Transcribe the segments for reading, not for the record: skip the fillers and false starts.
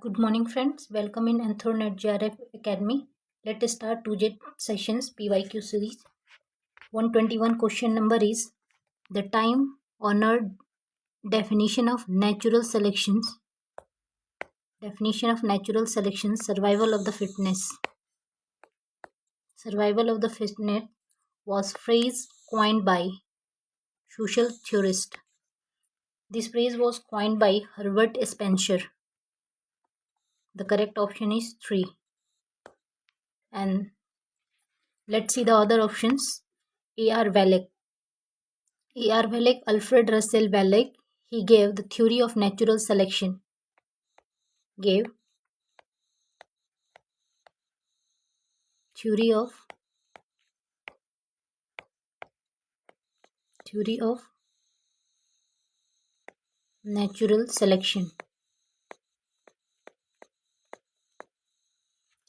Good morning, friends. Welcome in ANTHROPOLOGY JRF Academy. Let us start 2J sessions PYQ series. 121 question number is the time honored definition of natural selections. Definition of natural selection, survival of the fitness. Survival of the fitness was phrase coined by social theorist. This phrase was coined by Herbert Spencer. The correct option is 3. And let's see the other options. A.R. Wallach. A.R. Wallach, Alfred Russel Wallach, he gave the theory of natural selection. Gave theory of natural selection.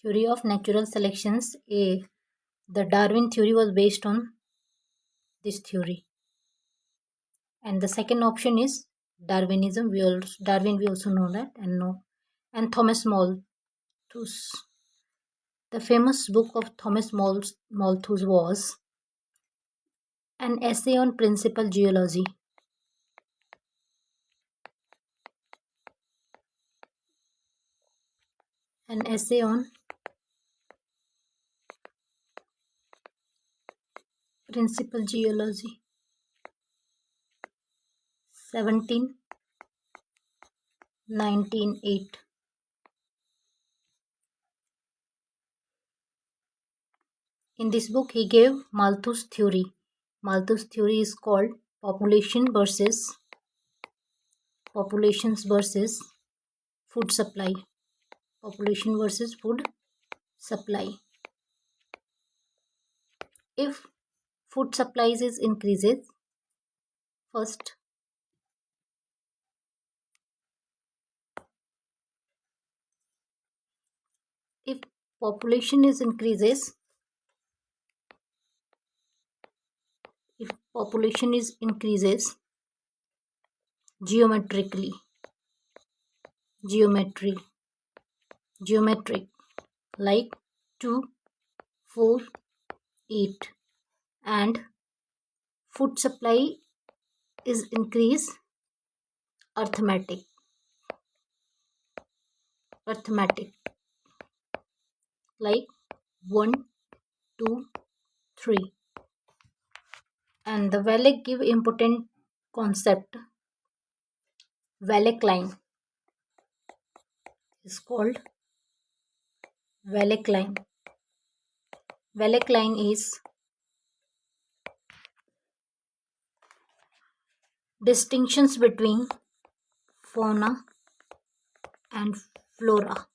Theory of natural selections. The Darwin theory was based on this theory. And the second option is Darwinism. Darwin we also know that and Thomas Malthus. The famous book of Thomas Malthus was An Essay on Principal Geology. An essay on Principal Geology. 1908. In this book, he gave Malthus theory. Malthus theory is called populations versus food supply. Population versus food supply. If food supplies is increases, first if population is increases, geometric, like 2, 4, 8, and food supply is increase arithmetic, like 1, 2, 3. And the Wallach give important concept. Wallach line is called Wallach line. Wallach line is distinctions between fauna and flora.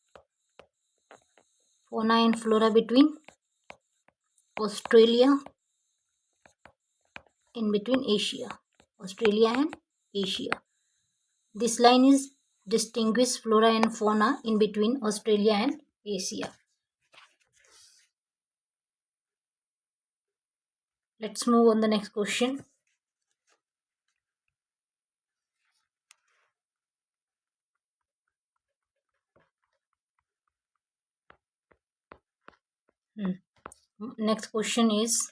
Fauna and flora between Australia and Asia. Australia and Asia. This line is distinguish flora and fauna in between Australia and Asia. Let's move on the next question. Next question is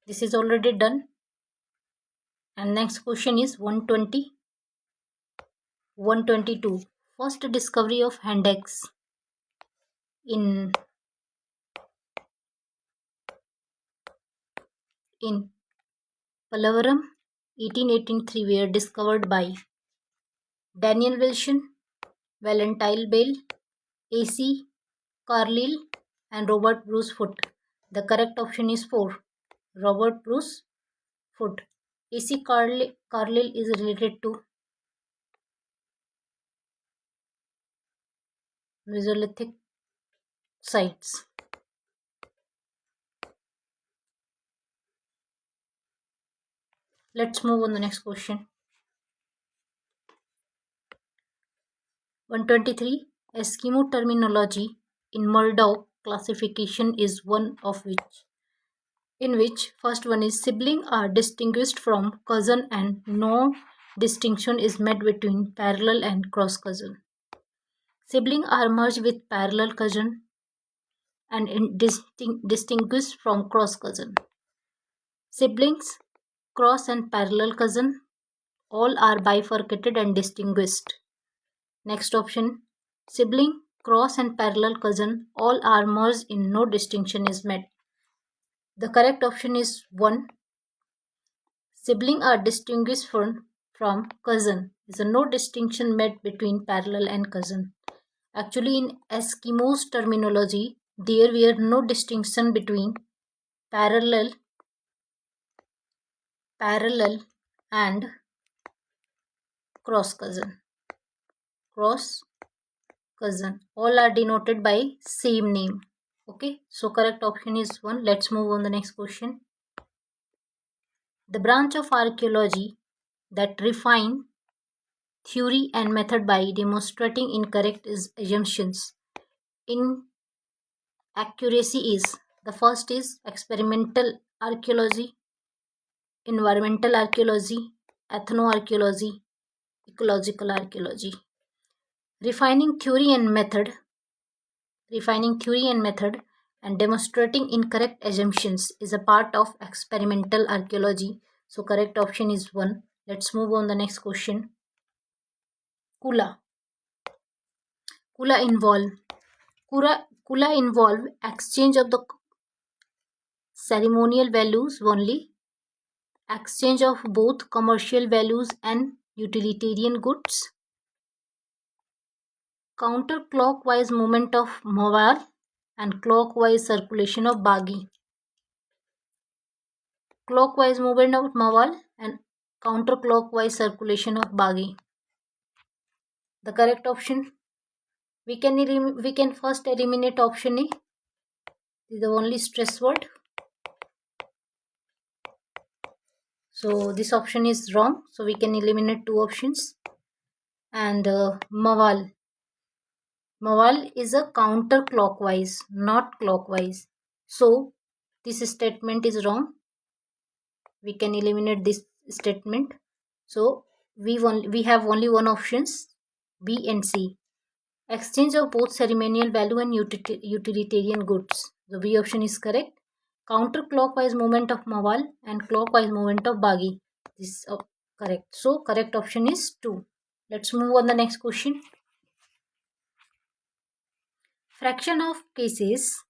this is already done. And next question is 122. First discovery of hand axe in Pallavaram 1883 were discovered by Daniel Wilson, Valentine Bell, A.C. Carlyle, and Robert Bruce Foote. The correct option is 4. Robert Bruce Foote. A.C. Carlyle is related to Mesolithic sites. Let's move on the next question. 123. Eskimo terminology in Murdoch classification is one of which? in which first one is sibling are distinguished from cousin and no distinction is made between parallel and cross cousin. Sibling are merged with parallel cousin and distinguished from cross cousin. Siblings, cross and parallel cousin, all are bifurcated and distinguished. Next option, sibling, cross and parallel cousin, all are merged in no distinction is made. The correct option is 1. Sibling are distinguished from cousin. Is a no distinction made between parallel and cousin. Actually, in Eskimos terminology, there were no distinction between parallel and cross cousin. Cross cousin. All are denoted by same name. Okay, so correct option is 1. Let's move on the next question. The branch of archaeology that refine theory and method by demonstrating incorrect assumptions in accuracy is, the first is experimental archaeology, environmental archaeology, ethnoarchaeology, ecological archaeology. Refining theory and method and demonstrating incorrect assumptions is a part of experimental archaeology. So correct option is 1. Let's move on the next question. Kula involve exchange of the ceremonial values only, exchange of both commercial values and utilitarian goods, counterclockwise movement of mawal and clockwise circulation of bagi. Clockwise movement of mawal and counterclockwise circulation of bagi. The correct option, we can first eliminate option A. This is the only stress word. So this option is wrong. So we can eliminate 2 options. And mawal is a counterclockwise, not clockwise. So this statement is wrong. We can eliminate this statement. So we have only one options, B and C. Exchange of both ceremonial value and utilitarian goods. The B option is correct. Counterclockwise movement of mawal and clockwise movement of bagi. This is correct. So correct option is 2. Let's move on the next question. Fraction of cases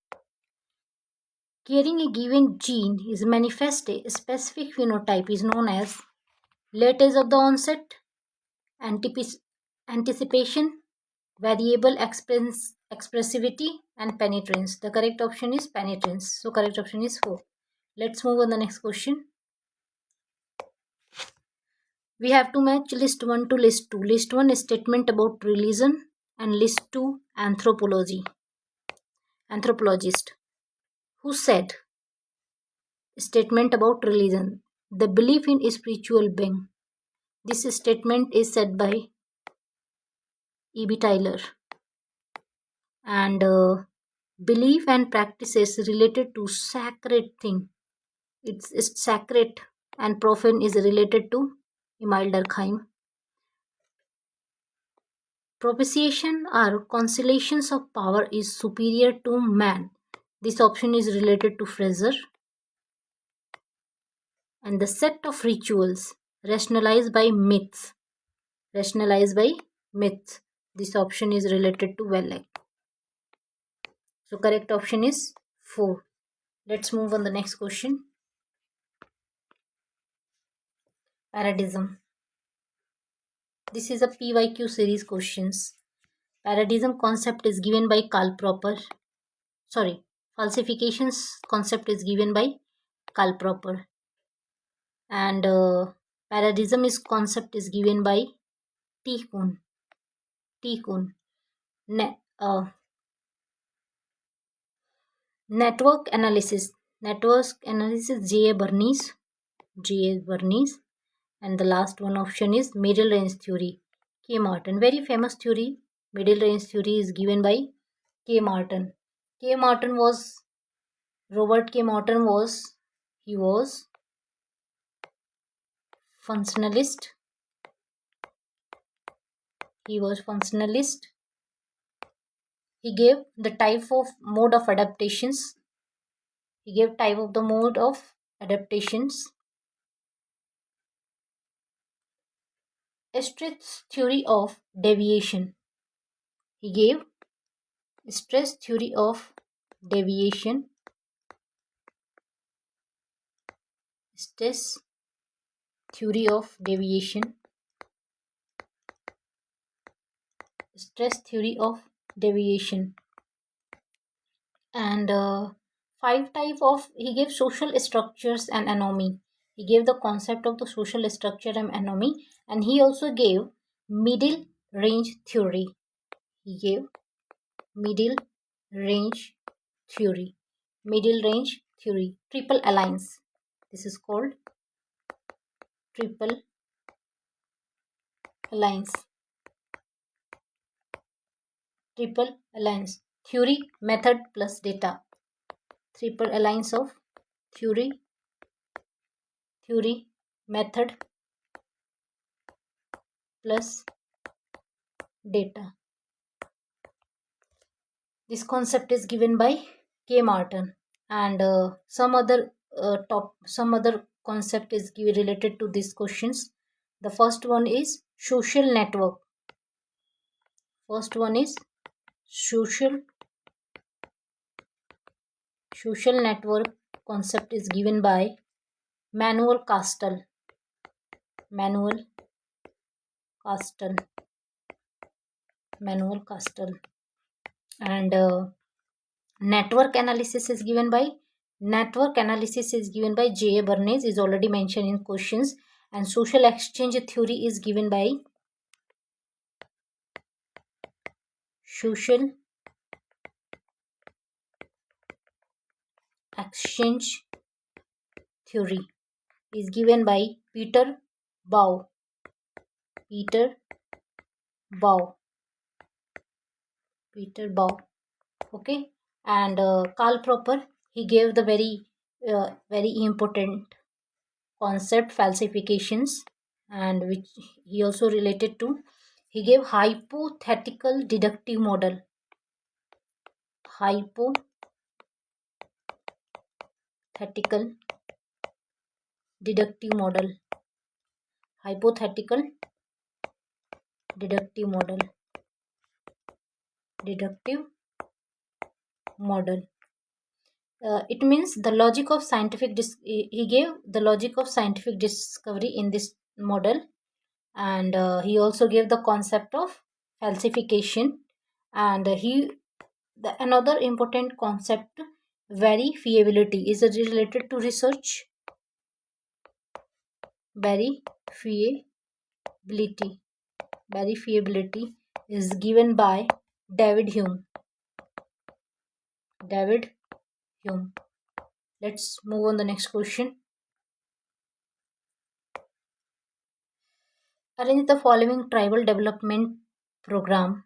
carrying a given gene is manifest a specific phenotype is known as late age of the onset, anticipation, variable expressivity, and penetrance. The correct option is penetrance. So correct option is 4. Let's move on the next question. We have to match list 1 to list 2. List 1 is statement about religion and list 2 anthropology. Anthropologist who said statement about religion, the belief in a spiritual being. This statement is said by E.B. Tyler. And belief and practices related to sacred thing. It's sacred and profane is related to Emile Durkheim. Propitiation or conciliations of power is superior to man. This option is related to Fraser. And the set of rituals rationalized by myths. This option is related to Wellek. So correct option is 4. Let's move on the next question. Paradigm. This is a PYQ series questions. Paradigm concept is given by Karl Popper. Falsifications concept is given by Karl Popper. And paradigm is concept is given by T. Kuhn. Network analysis. J.A. Bernays. And the last one option is middle range theory, K. Martin. Very famous theory. Middle range theory is given by K. Martin. Robert K. Martin was He was functionalist. He was functionalist. He gave the type of mode of adaptations. He gave type of the mode of adaptations. Stress theory of deviation. He gave stress theory of deviation. Stress theory of deviation. Stress theory of deviation. And five type of, he gave social structures and anomy. He gave the concept of the social structure and anomy, and he also gave middle range theory. He gave middle range theory. Middle range theory. Triple alliance. This is called triple alliance. Triple alliance. Theory, method plus data. Triple alliance of theory, method plus data. This concept is given by K. Martin, and some other concept is related to these questions. The first one is social network. First one is social network concept is given by Manuel Castle. Manuel Castle. And network analysis is given by J. A. Bernays, is already mentioned in questions. And social exchange theory is given by social exchange theory is given by Peter Bow. Okay. And Karl Popper, he gave the very important concept, falsifications, and which he also related to. He gave hypothetical deductive model. Hypothetical deductive model. It means the logic of scientific he gave the logic of scientific discovery in this model. And he also gave the concept of falsification. And another important concept, verifiability, is related to research. Verifiability is given by David Hume. Let's move on the next question. Arrange the following tribal development program.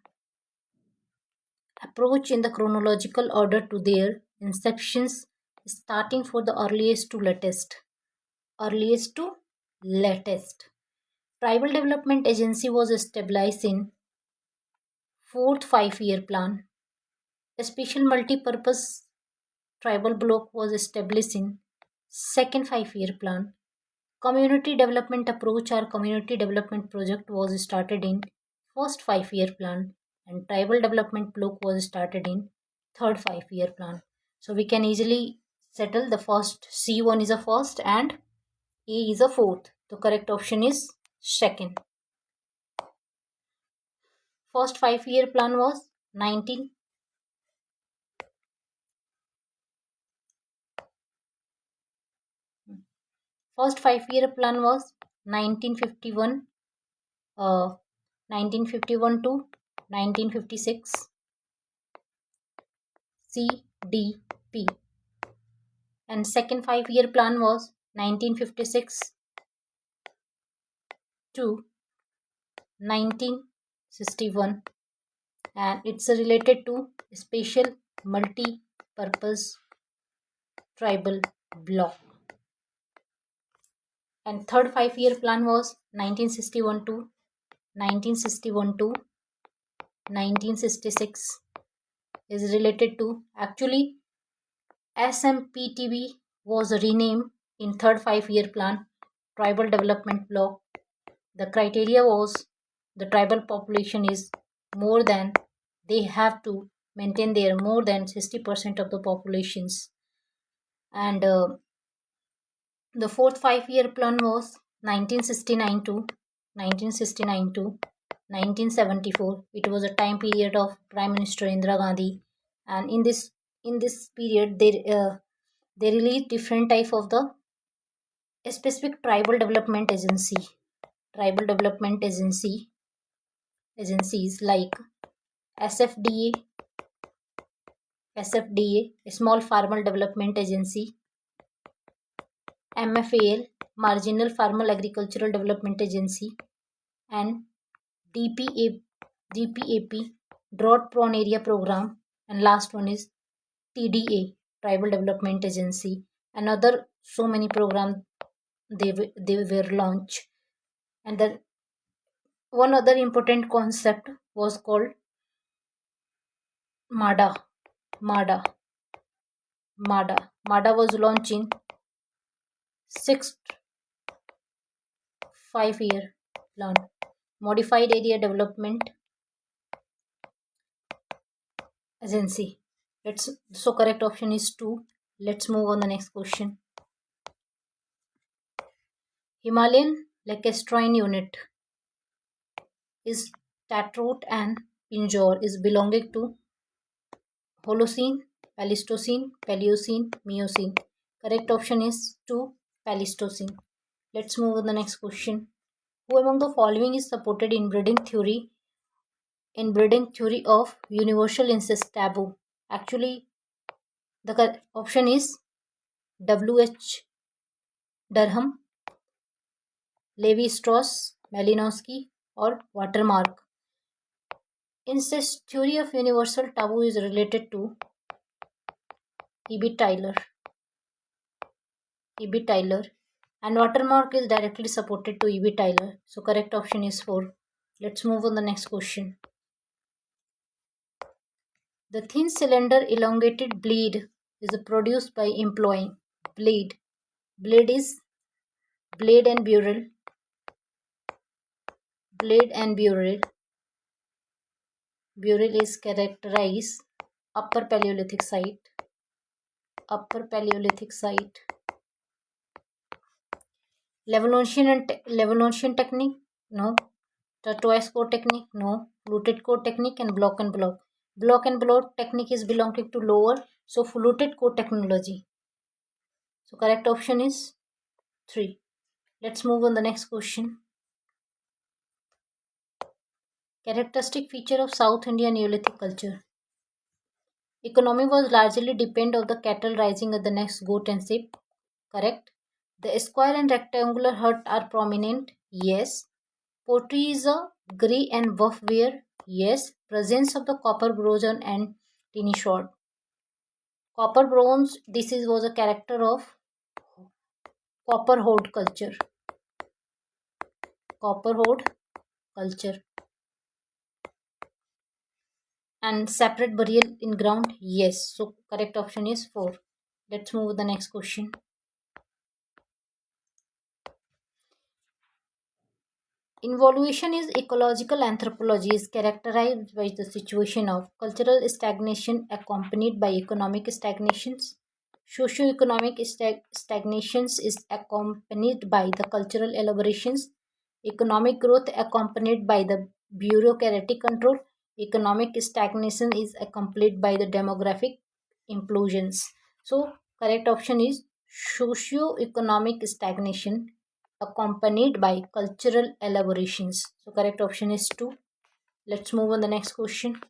Approach in the chronological order to their inceptions, starting for the earliest to latest. Tribal Development Agency was established in 4th 5-year plan. A special multi-purpose tribal block was established in 2nd 5-year plan. Community development approach or community development project was started in 1st 5-year plan, and tribal development block was started in 3rd 5-year plan. So we can easily settle the first. C1 is a first and A is a fourth. The correct option is second. First 5-year plan was 19. First 5-year plan was 1951 to 1956 CDP, and second 5-year plan was 1956 to 1961, and it's related to special multi-purpose tribal block. And third 5-year plan was 1961 to 1961 to 1966 is related to, actually SMPTB was renamed in third 5-year plan tribal development block. The criteria was the tribal population is more than, they have to maintain their more than 60% of the populations. And the fourth 5-year plan was 1969 to 1969 to 1974. It was a time period of Prime Minister Indira Gandhi, and in this period they released different type of the specific tribal development agencies like SFDA, Small Farmer Development Agency, MFAL, Marginal Farmer Agricultural Development Agency, and DPAP, Drought Prone Area Program, and last one is TDA, Tribal Development Agency. Another so many programs they were launched. And then one other important concept was called MADA. MADA. MADA was launched in sixth 5-year plan. Modified Area Development Agency. So correct option is 2. Let's move on the next question. Himalayan lacustrine unit is taproot and pinjore is belonging to Holocene, Pleistocene, Paleocene, Miocene. Correct option is 2, Pleistocene. Let's move on the next question. Who among the following is supported in breeding theory of universal incest taboo? Actually, the option is W.H. Durham, Levi-Strauss, Malinowski, or Watermark. Incest theory of universal taboo is related to E.B. Tyler. And Watermark is directly supported to E.B. Tyler. So correct option is 4. Let's move on the next question. The thin cylinder elongated blade is produced by employing blade. Blade is blade and burl. Burl is characterized Upper Paleolithic site. Levanosian technique? No. Tortoise core technique? No. Fluted core technique and block and block. Block and block technique is belonging to lower, so fluted core technology. So correct option is 3. Let's move on the next question. Characteristic feature of South Indian Neolithic culture. Economy was largely dependent on the cattle raising at the next goat and sheep. Correct. The square and rectangular hut are prominent. Yes. Pottery is a grey and buff ware. Yes. Presence of the copper bronze and tiny sword. Copper bronze, this was a character of copper hoard culture. And separate burial in ground? Yes. So correct option is 4. Let's move to the next question. Involution is ecological anthropology is characterized by the situation of cultural stagnation accompanied by economic stagnations. Socio-economic stagnations is accompanied by the cultural elaborations. Economic growth accompanied by the bureaucratic control. Economic stagnation is accompanied by the demographic implosions. So correct option is socio-economic stagnation accompanied by cultural elaborations. So correct option is 2. Let's move on the next question.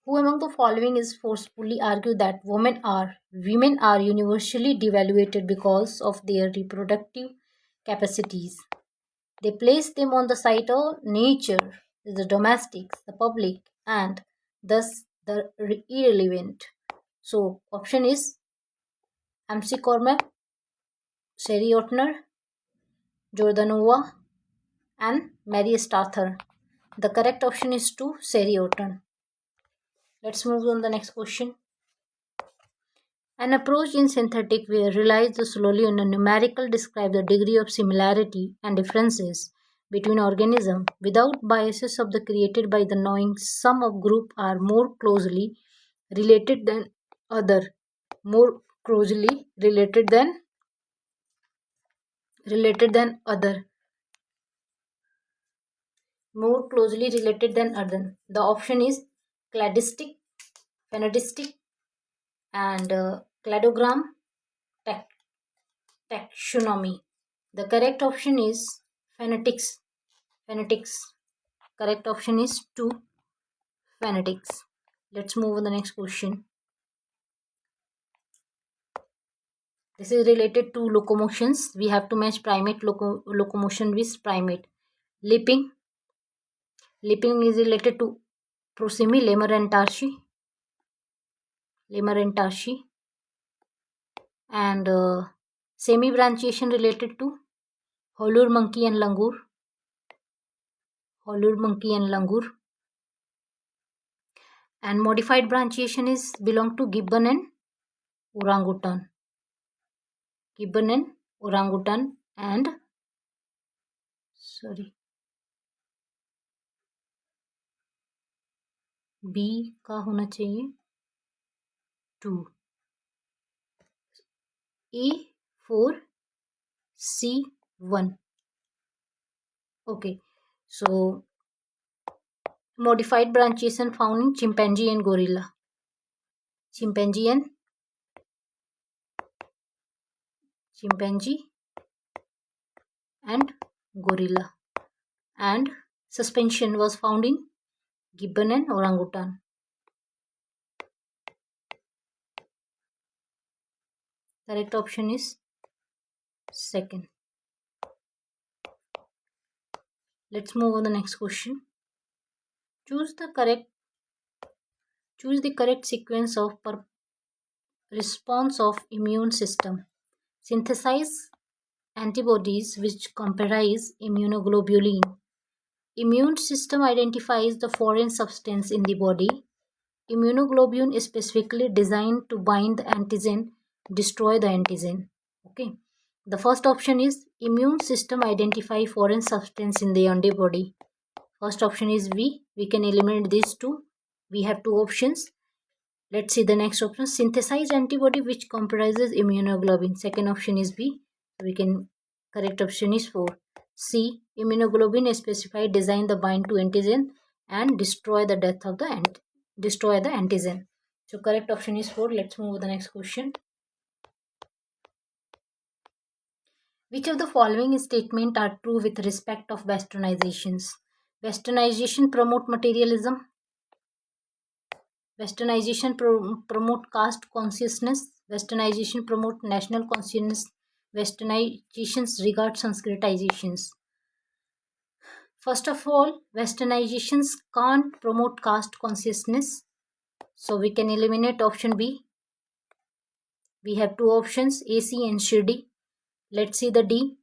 Who among the following is forcefully argue that women are universally devalued because of their reproductive capacities? They place them on the side of nature, the domestics, the public, and thus the irrelevant. So option is MC Cormack, Sherry Otner, Jordanova, and Mary Starther. The correct option is 2, Sherry Otner. Let's move on the next question. An approach in synthetic where relies solely on a numerical describe the degree of similarity and differences between organisms without biases of the created by the knowing some of group are more closely related than other, more closely related than other, more closely related than other. The option is cladistic, phenodistic, and cladogram taxonomy. The correct option is phonetics. Phonetics. Correct option is 2, phonetics. Let's move on the next question. This is related to locomotions. We have to match primate locomotion with primate. Leaping. Leaping is related to prosimy, lemur and tarsi. And semi-branchiation related to holur monkey and langur. And modified branchiation is belong to gibbon and orangutan. And B का होना चाहिए 2. E4C1. Okay, so modified branchiation found in chimpanzee and gorilla. Chimpanzee and gorilla. And suspension was found in gibbon and orangutan. Correct option is 2nd. Let's move on the next question. Choose the correct sequence of response of immune system. Synthesize antibodies which comprise immunoglobulin. Immune system identifies the foreign substance in the body. Immunoglobulin is specifically designed to bind the antigen, destroy the antigen. Okay. The first option is immune system identify foreign substance in the antibody. First option is V. We can eliminate these two. We have two options. Let's see the next option. Synthesize antibody which comprises immunoglobulin. Second option is B. Correct option is 4. C. Immunoglobulin is specified designed to bind to antigen and destroy the antigen. So correct option is 4. Let's move to the next question. Which of the following statements are true with respect of westernizations? Westernization promote materialism. Westernization promote caste consciousness. Westernization promote national consciousness. Westernizations regard Sanskritization. First of all, westernizations can't promote caste consciousness. So we can eliminate option B. We have two options, A, C and Shirdi. Let's see the D.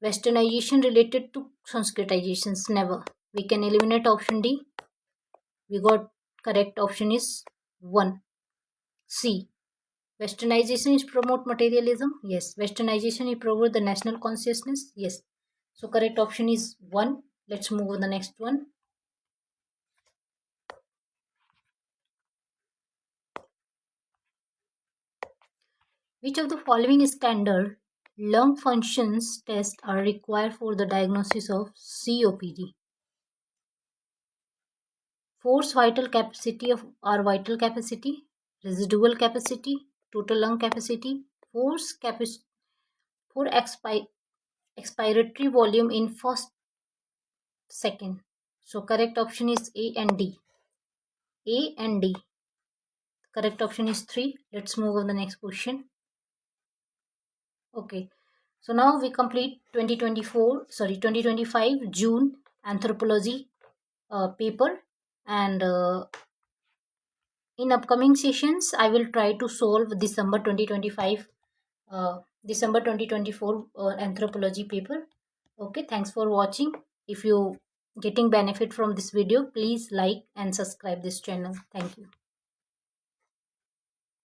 Westernization related to Sanskritizations. Never. We can eliminate option D. We got correct option is 1. C. Westernization is promote materialism. Yes. Westernization is promote the national consciousness. Yes. So correct option is 1. Let's move on the next one. Which of the following standard lung functions tests are required for the diagnosis of COPD? Forced vital capacity or vital capacity, residual capacity, total lung capacity, expiratory volume in first second. So correct option is A and D. Correct option is 3. Let's move on the next question. Okay, so now we complete 2025 June anthropology paper, and in upcoming sessions I will try to solve December 2025 December 2024 anthropology paper. Okay, thanks for watching. If you getting benefit from this video, please like and subscribe this channel. Thank you.